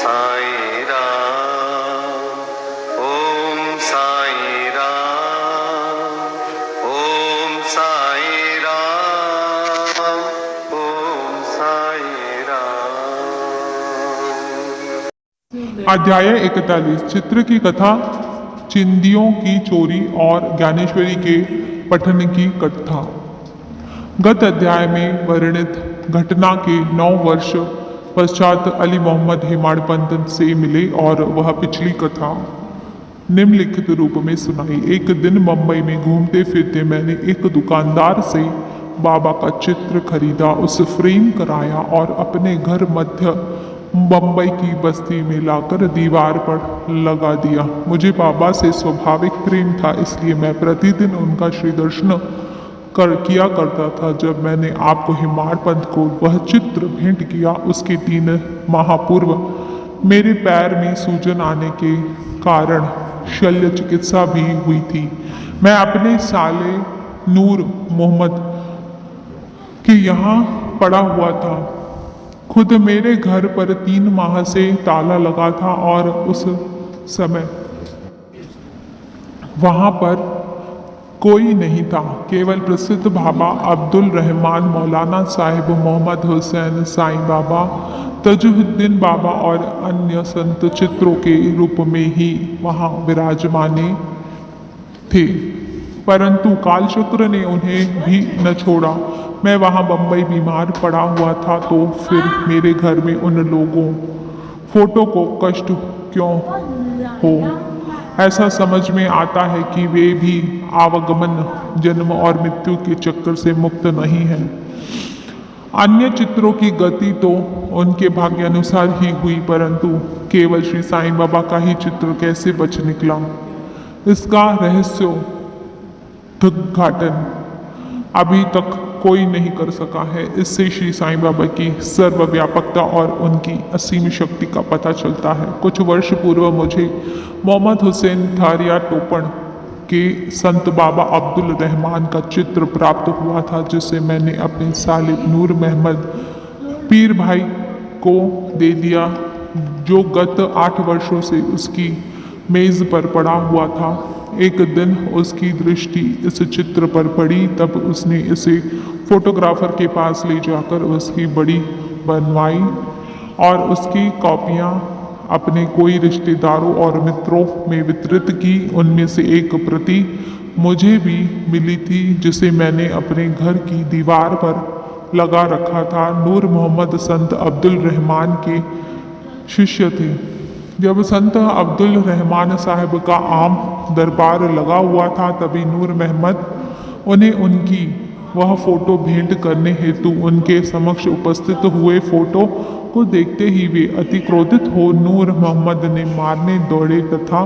साई राम, ओम साई राम, ओम साई राम, ओम साई राम। अध्याय 41 चित्र की कथा, चिंदियों की चोरी और ज्ञानेश्वरी के पठन की कथा। गत अध्याय में वर्णित घटना के 9 वर्ष पश्चात अली मोहम्मद हेमाड़पंत से मिले और वह पिछली कथा निम्नलिखित रूप में सुनाई। एक दिन मुंबई में घूमते फिरते मैंने एक दुकानदार से बाबा का चित्र खरीदा, उस फ्रेम कराया और अपने घर मध्य मुंबई की बस्ती में लाकर दीवार पर लगा दिया। मुझे बाबा से स्वाभाविक प्रेम था, इसलिए मैं प्रतिदिन उनका श्री दर्शन किया करता था। जब मैंने आपको हेमाड़पंत को वह चित्र भेंट किया, उसके 3 माह पूर्व मेरे पैर में सूजन आने के कारण शल्य चिकित्सा भी हुई थी। मैं अपने साले नूर मोहम्मद के यहाँ पड़ा हुआ था। खुद मेरे घर पर 3 माह से ताला लगा था और उस समय वहाँ पर कोई नहीं था, केवल प्रसिद्ध बाबा अब्दुल रहमान, मौलाना साहिब मोहम्मद हुसैन, साईं बाबा, तजुद्दीन बाबा और अन्य संत चित्रों के रूप में ही वहाँ विराजमाने थे। परंतु कालचक्र ने उन्हें भी न छोड़ा। मैं वहाँ बम्बई बीमार पड़ा हुआ था, तो फिर मेरे घर में उन लोगों फोटो को कष्ट क्यों हो, ऐसा समझ में आता है कि वे भी आवागमन, जन्म और मृत्यु के चक्कर से मुक्त नहीं हैं। अन्य चित्रों की गति तो उनके भाग्य अनुसार ही हुई, परंतु केवल श्री साईं बाबा का ही चित्र कैसे बच निकला, इसका रहस्योद्घाटन अभी तक कोई नहीं कर सका है। इससे श्री साईं बाबा की सर्वव्यापकता और उनकी असीम शक्ति का पता चलता है। कुछ वर्ष पूर्व मुझे मोहम्मद हुसैन थारिया टोपण के संत बाबा अब्दुल रहमान का चित्र प्राप्त हुआ था, जिसे मैंने अपने साले नूर मोहम्मद पीर भाई को दे दिया, जो गत 8 वर्षों से उसकी मेज़ पर पड़ा हुआ था। एक दिन उसकी दृष्टि इस चित्र पर पड़ी, तब उसने इसे फोटोग्राफर के पास ले जाकर उसकी बड़ी बनवाई और उसकी कॉपियां अपने कोई रिश्तेदारों और मित्रों में वितरित की। उनमें से एक प्रति मुझे भी मिली थी, जिसे मैंने अपने घर की दीवार पर लगा रखा था। नूर मोहम्मद संत अब्दुल रहमान के शिष्य थे। जब संत अब्दुल रहमान साहब का आम दरबार लगा हुआ था, तभी नूर मोहम्मद उन्हें उनकी वह फोटो भेंट करने हेतु उनके समक्ष उपस्थित हुए। फोटो को देखते ही वे अति क्रोधित हो नूर मोहम्मद ने मारने दौड़े तथा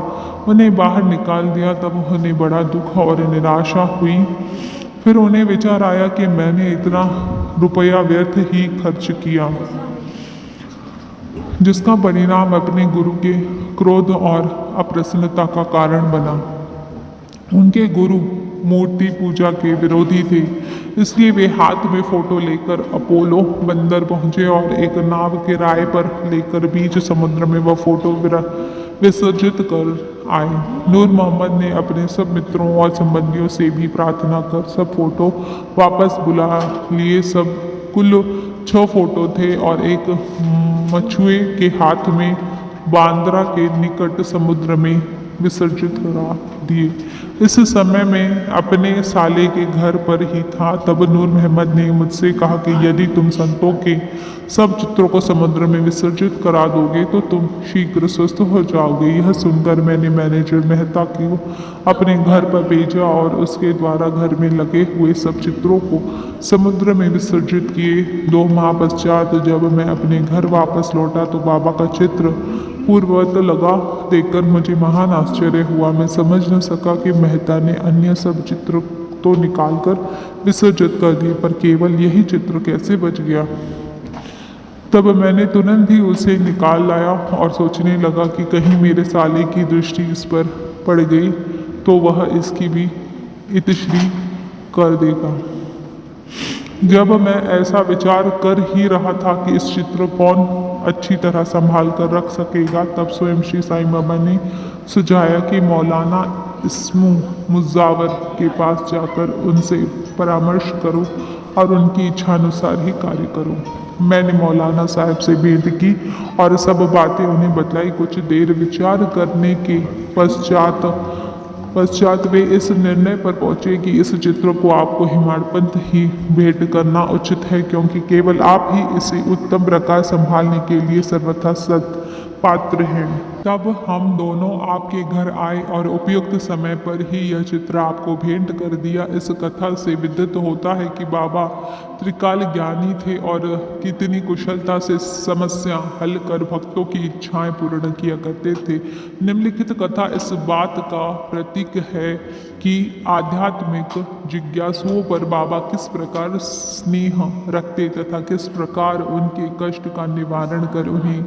उन्हें बाहर निकाल दिया। तब उन्हें बड़ा दुख और निराशा हुई। फिर उन्हें विचार आया कि मैंने इतना रुपया व्यर्थ ही खर्च किया, जिसका परिणाम अपने गुरु के क्रोध और अप्रसन्नता का कारण बना। उनके गुरु मूर्ति पूजा के विरोधी थे, इसलिए वे हाथ में फोटो लेकर अपोलो बंदर पहुंचे और एक नाव किराए पर लेकर बीच समुद्र में वह फोटो विसर्जित कर आए। नूर मोहम्मद ने अपने सब मित्रों और संबंधियों से भी प्रार्थना कर सब फोटो वापस बुला लिए। सब कुल 6 फोटो थे और एक मछुए के हाथ में बांद्रा के निकट समुद्र में विसर्जित करा दिए। इस समय मैं अपने साले के घर पर ही था। तब नूर मोहम्मद ने मुझसे कहा कि यदि तुम संतों के सब चित्रों को समुद्र में विसर्जित करा दोगे तो तुम शीघ्र स्वस्थ हो जाओगे। यह सुनकर मैंने मैनेजर मेहता को अपने घर पर भेजा और उसके द्वारा घर में लगे हुए सब चित्रों को समुद्र में विसर्जित किए। 2 माह पश्चात जब मैं अपने घर वापस लौटा तो बाबा का चित्र पूर्ववत लगा देखकर मुझे महान आश्चर्य हुआ। मैं समझ न सका कि मेहता ने अन्य सब चित्र तो निकालकर विसर्जित कर दिए, पर केवल यही चित्र कैसे बच गया। तब मैंने तुरंत ही उसे निकाल लाया और सोचने लगा कि कहीं मेरे साले की दृष्टि इस पर पड़ गई तो वह इसकी भी इतिश्री कर देगा। जब मैं ऐसा विचार कर ही रहा था कि इस चित्र कौन अच्छी तरह संभाल कर रख सकेगा। तब स्वयं श्री साईं बाबा ने सुझाया कि मौलाना इस्मू मुजावर के पास जाकर उनसे परामर्श करो और उनकी इच्छानुसार ही कार्य करो। मैंने मौलाना साहब से भेंट की और सब बातें उन्हें बतलाई। कुछ देर विचार करने के पश्चात वे इस निर्णय पर पहुंचे कि इस चित्र को आपको हिमाड़पंत ही भेंट करना उचित है, क्योंकि केवल आप ही इसे उत्तम प्रकार संभालने के लिए सर्वथा पात्र हैं। तब हम दोनों आपके घर आए और उपयुक्त समय पर ही यह चित्र आपको भेंट कर दिया। इस कथा से विदित होता है कि बाबा त्रिकाल ज्ञानी थे और कितनी कुशलता से समस्या हल कर भक्तों की इच्छाएं पूर्ण किया करते थे। निम्नलिखित कथा इस बात का प्रतीक है कि आध्यात्मिक जिज्ञासुओं पर बाबा किस प्रकार स्नेह रखते तथा किस प्रकार उनके कष्ट का निवारण कर उन्हें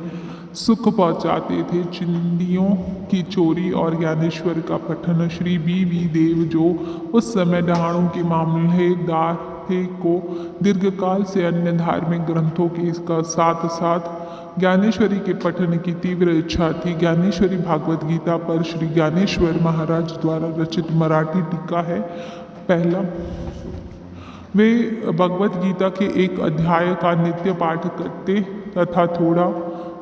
सुख पहुँचाते थे। चिंदियों की चोरी और ज्ञानेश्वर का पठन। श्री बी देव जो उस समय डहाणों के मामलेदार थे को दीर्घकाल से अन्य धार्मिक ग्रंथों के इसका साथ साथ ज्ञानेश्वरी के पठन की तीव्र इच्छा थी। ज्ञानेश्वरी भागवत गीता पर श्री ज्ञानेश्वर महाराज द्वारा रचित मराठी टीका है। पहला, वे भगवत गीता के एक अध्याय का नित्य पाठ करते तथा थोड़ा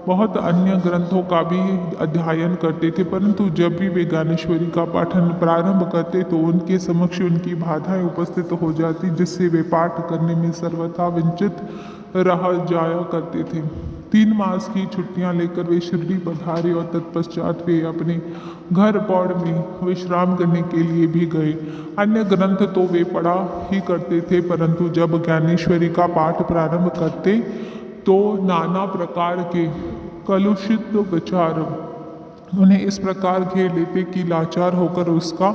बहुत अन्य ग्रंथों का भी अध्ययन करते थे, परंतु जब भी वे ज्ञानेश्वरी का पाठन प्रारंभ करते तो उनके समक्ष उनकी बाधाएं उपस्थित हो जाती, जिससे वे पाठ करने में सर्वथा वंचित रह जाया करते थे। 3 मास की छुट्टियां लेकर वे शिरडी पधारे और तत्पश्चात वे अपने घर पौड़ में विश्राम करने के लिए भी गए। अन्य ग्रंथ तो वे पढ़ा ही करते थे, परंतु जब ज्ञानेश्वरी का पाठ प्रारंभ करते तो नाना प्रकार के कलुषित विचार उन्हें इस प्रकार घेर लेते कि लाचार होकर उसका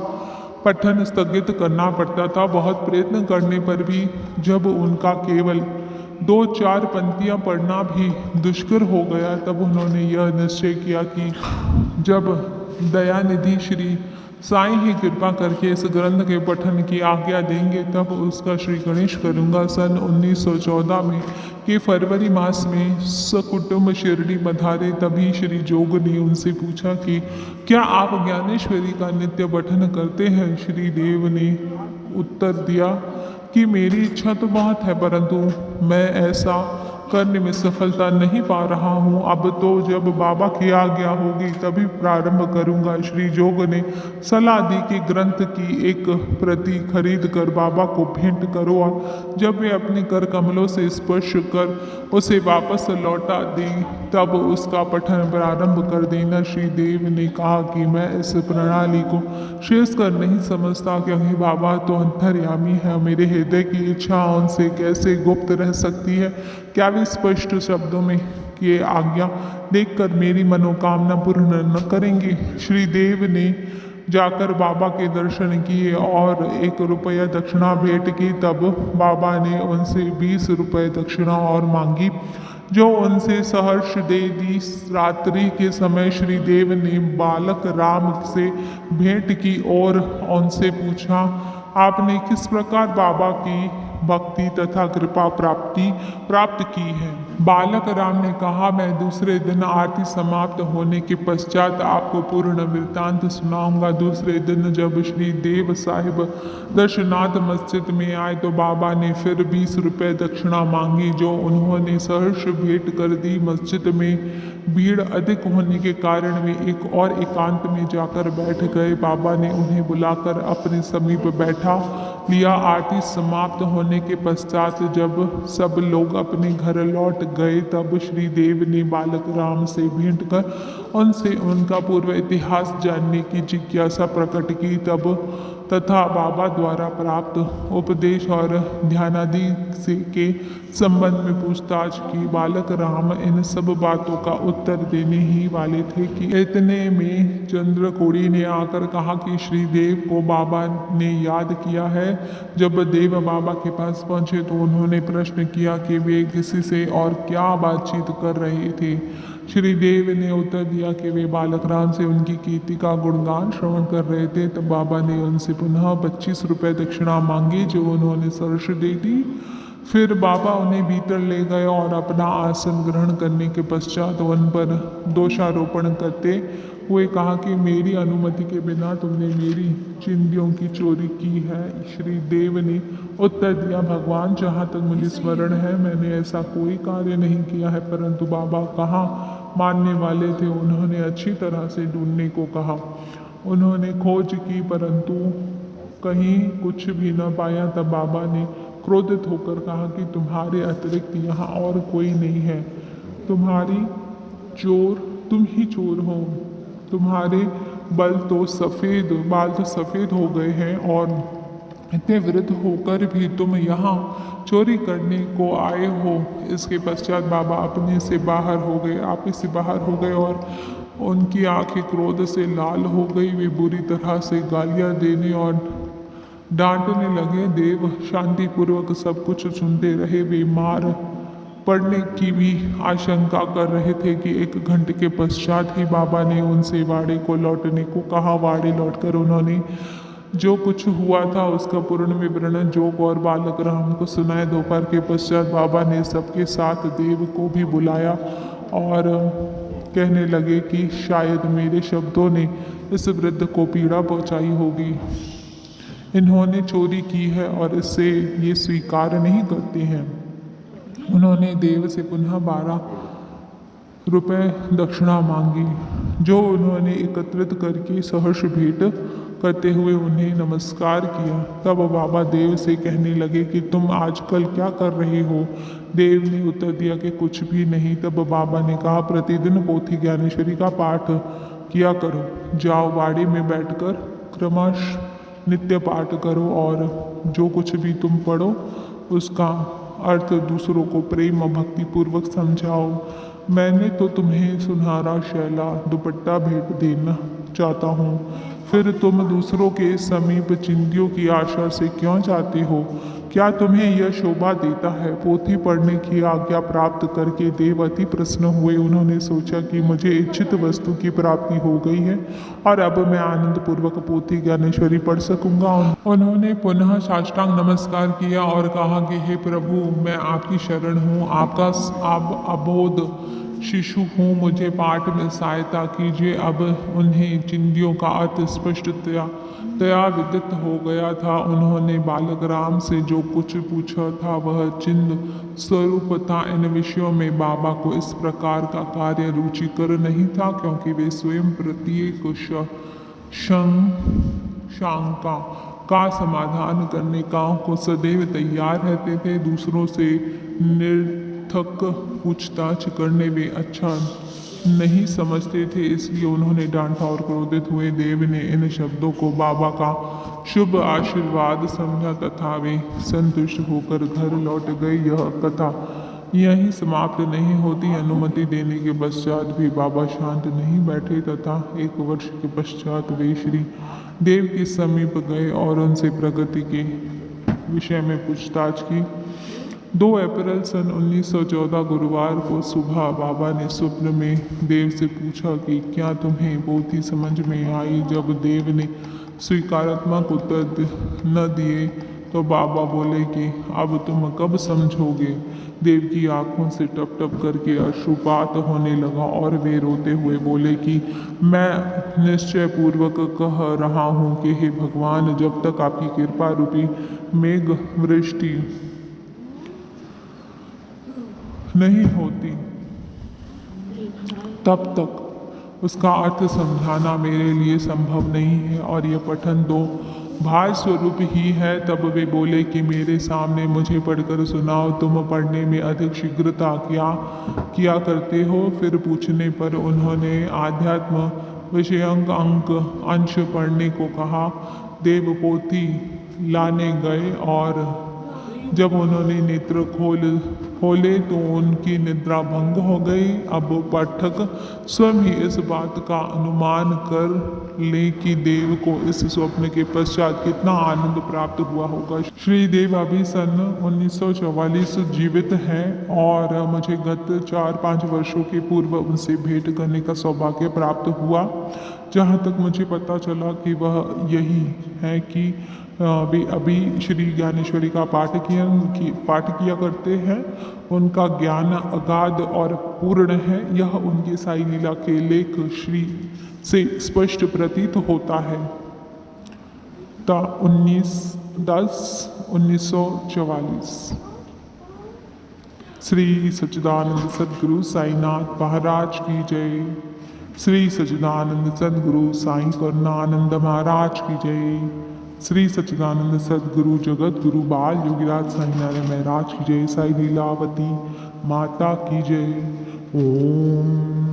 पठन स्थगित करना पड़ता था। बहुत प्रयत्न करने पर भी जब उनका केवल 2-4 पंक्तियां पढ़ना भी दुष्कर हो गया, तब उन्होंने यह निश्चय किया कि जब दयानिधि श्री साईं ही कृपा करके इस ग्रंथ के पठन की आज्ञा देंगे तब उसका श्री गणेश करूँगा। सन 1914 में के फरवरी मास में सकुटुंब शिरडी पधारे। तभी श्री जोग ने उनसे पूछा कि क्या आप ज्ञानेश्वरी का नित्य पठन करते हैं? श्री देव ने उत्तर दिया कि मेरी इच्छा तो बहुत है, परंतु मैं ऐसा करने में सफलता नहीं पा रहा हूँ। अब तो जब बाबा की आज्ञा होगी तभी प्रारंभ करूँगा। श्री जोग ने सलाह दी कि ग्रंथ की एक प्रति खरीद कर बाबा को भेंट करो और जब वे अपने कर कमलों से स्पर्श कर उसे वापस लौटा दें तब उसका पठन प्रारंभ कर देना। श्री देव ने कहा कि मैं इस प्रणाली को श्रेयस्कर नहीं समझता, क्योंकि बाबा तो अंतर्यामी है। मेरे हृदय की इच्छा उनसे कैसे गुप्त रह सकती है? क्या वे स्पष्ट शब्दों में ये आज्ञा देखकर मेरी मनोकामना पूर्ण न करेंगे? श्री देव ने जाकर बाबा के दर्शन किए और 1 रुपया दक्षिणा भेंट की। तब बाबा ने उनसे 20 रुपये दक्षिणा और मांगी, जो उनसे सहर्ष दे दी। रात्रि के समय श्री देव ने बालक राम से भेंट की और उनसे पूछा, आपने किस प्रकार बाबा की भक्ति तथा कृपा प्राप्त की है? बालक राम ने कहा, मैं दूसरे दिन आरती समाप्त होने के पश्चात आपको पूर्ण वृत्तांत सुनाऊंगा। दूसरे दिन जब श्री देव साहिब दर्शनाथ मस्जिद में आए तो बाबा ने फिर 20 रुपये दक्षिणा मांगी, जो उन्होंने सहर्ष भेंट कर दी। मस्जिद में भीड़ अधिक होने के कारण वे एक और एकांत में जाकर बैठ गए। बाबा ने उन्हें बुलाकर अपने समीप बैठा लिया। आरती समाप्त होने के पश्चात जब सब लोग अपने घर लौट गए तब श्री देव ने बालक राम से भेंट कर उनसे उनका पूर्व इतिहास जानने की जिज्ञासा प्रकट की तथा बाबा द्वारा प्राप्त उपदेश और ध्यानादि से के संबंध में पूछताछ की। बालक राम इन सब बातों का उत्तर देने ही वाले थे कि इतने में चंद्रकोड़ी ने आकर कहा कि श्री देव को बाबा ने याद किया है। जब देव बाबा के पास पहुंचे तो उन्होंने प्रश्न किया कि वे किसी से और क्या बातचीत कर रहे थे। श्री देव ने उत्तर दिया कि वे बालक राम से उनकी कीर्ति का गुणगान श्रवण कर रहे थे। तब बाबा ने उनसे पुनः 25 रुपये दक्षिणा मांगी, जो उन्होंने सर्ष दे दी। फिर बाबा उन्हें भीतर ले गए और अपना आसन ग्रहण करने के पश्चात उन पर दोषारोपण करते हुए कहा कि मेरी अनुमति के बिना तुमने मेरी चिंदियों की चोरी की है। श्री देव ने उत्तर दिया, भगवान जहाँ तक मुझे स्मरण है मैंने ऐसा कोई कार्य नहीं किया है। परंतु बाबा कहाँ मानने वाले थे, उन्होंने अच्छी तरह से ढूंढने को कहा। उन्होंने खोज की परंतु कहीं कुछ भी न पाया। तब बाबा ने क्रोधित होकर कहा कि तुम्हारे अतिरिक्त यहाँ और कोई नहीं है, तुम्हारी चोर तुम ही चोर हो। तुम्हारे बाल तो सफ़ेद हो गए हैं और इतने वृद्ध होकर भी तुम यहाँ चोरी करने को आए हो। इसके पश्चात बाबा अपने से बाहर हो गए, आप से बाहर हो गए और उनकी आंखें क्रोध से लाल हो गई। वे बुरी तरह से गालियाँ देने और डांटने लगे। देव शांतिपूर्वक सब कुछ सुनते रहे। वे मार पड़ने की भी आशंका कर रहे थे कि 1 घंटे के पश्चात ही बाबा ने उनसे वाड़े को लौटने को कहा। वाड़े लौटकर उन्होंने जो कुछ हुआ था उसका पूर्ण विवरण जोग और बालक राम को सुनाया। दोपहर के पश्चात बाबा ने सबके साथ देव को भी बुलाया और कहने लगे कि शायद मेरे शब्दों ने इस वृद्ध को पीड़ा पहुंचाई होगी। इन्होंने चोरी की है और इससे ये स्वीकार नहीं करते हैं। उन्होंने देव से पुनः 12 रुपये दक्षिणा मांगी, जो उन्होंने एकत्रित करके सहर्ष भेंट करते हुए उन्हें नमस्कार किया। तब बाबा देव से कहने लगे कि तुम आजकल क्या कर रहे हो। देव ने उत्तर दिया कि कुछ भी नहीं। तब बाबा ने कहा, प्रतिदिन पोथी ज्ञानेश्वरी का पाठ किया करो। जाओ वाड़े में बैठकर क्रमश नित्य पाठ करो और जो कुछ भी तुम पढ़ो उसका अर्थ दूसरों को प्रेम और भक्ति पूर्वक समझाओ। मैंने तो तुम्हें सुनहरा शैला दुपट्टा भेंट देना चाहता हूँ, फिर तुम दूसरों के समीप चिंदियों की आशा से क्यों जाते हो। क्या तुम्हें यह शोभा देता है। पोथी पढ़ने की आज्ञा प्राप्त करके देव अति प्रसन्न हुए। उन्होंने सोचा कि मुझे इच्छित वस्तु की प्राप्ति हो गई है और अब मैं आनंद पूर्वक पोथी ज्ञानेश्वरी पढ़ सकूंगा। उन्होंने पुनः साष्टांग नमस्कार किया और कहा कि हे प्रभु, मैं आपकी शरण हूँ, आपका अबोध शिशु हूँ, मुझे पाठ में सहायता कीजिए। अब उन्हें चिंदियों का अर्थ स्पष्टतया विदित हो गया था। उन्होंने बालक राम से जो कुछ पूछा था वह चिन्ह स्वरूप था। इन विषयों में बाबा को इस प्रकार का कार्य रुचिकर नहीं था, क्योंकि वे स्वयं प्रत्येक शंका का समाधान करने को सदैव तैयार रहते थे। दूसरों से निरर्थक पूछताछ करने वे अच्छा नहीं समझते थे, इसलिए उन्होंने डांटा और क्रोधित हुए। देव ने इन शब्दों को बाबा का शुभ आशीर्वाद समझा तथा वे संतुष्ट होकर घर लौट गए। यह कथा यहीं समाप्त नहीं होती। अनुमति देने के पश्चात भी बाबा शांत नहीं बैठे तथा 1 वर्ष के पश्चात वे श्री देव के समीप गए और उनसे प्रगति के विषय में पूछताछ की। 2 अप्रैल सन 1914 गुरुवार को सुबह बाबा ने स्वप्न में देव से पूछा कि क्या तुम्हें पोथी समझ में आई। जब देव ने स्वीकारात्मक उत्तर न दिए तो बाबा बोले कि अब तुम कब समझोगे। देव की आंखों से टप टप करके अश्रुपात होने लगा और वे रोते हुए बोले कि मैं निश्चय पूर्वक कह रहा हूँ कि हे भगवान, जब तक आपकी कृपा रूपी मेघ वृष्टि नहीं होती तब तक उसका अर्थ समझाना मेरे लिए संभव नहीं है और यह पठन 2 भाव स्वरूप ही है। तब वे बोले कि मेरे सामने मुझे पढ़कर सुनाओ, तुम पढ़ने में अधिक शीघ्रता किया करते हो। फिर पूछने पर उन्होंने आध्यात्म विषयक अंश पढ़ने को कहा। देव पोथी लाने गए और जब उन्होंने नेत्र खोले तो उनकी निद्रा भंग हो गई। अब पाठक स्वयं ही इस बात का अनुमान कर ले कि देव को इस स्वप्न के पश्चात कितना आनंद प्राप्त हुआ होगा। श्री देव अभी सन 1944 जीवित हैं और मुझे गत 4-5 वर्षों के पूर्व उनसे भेंट करने का सौभाग्य प्राप्त हुआ। जहाँ तक मुझे पता चला कि वह यही है कि वे अभी श्री ज्ञानेश्वरी का पाठ किया करते हैं। उनका ज्ञान अगाध और पूर्ण है, यह उनके साई लीला के लेख श्री से स्पष्ट प्रतीत होता है। 19/10/1944 श्री सच्चिदानंद सद्गुरु साईनाथ महाराज की जय। श्री सच्चिदानंद सद्गुरु साईं करुणानंद महाराज की जय। श्री सच्चिदानंद सद्गुरु जगत गुरु बाल योगीराज साईं नारायण महाराज की जय। साई लीलावती माता की जय। ओम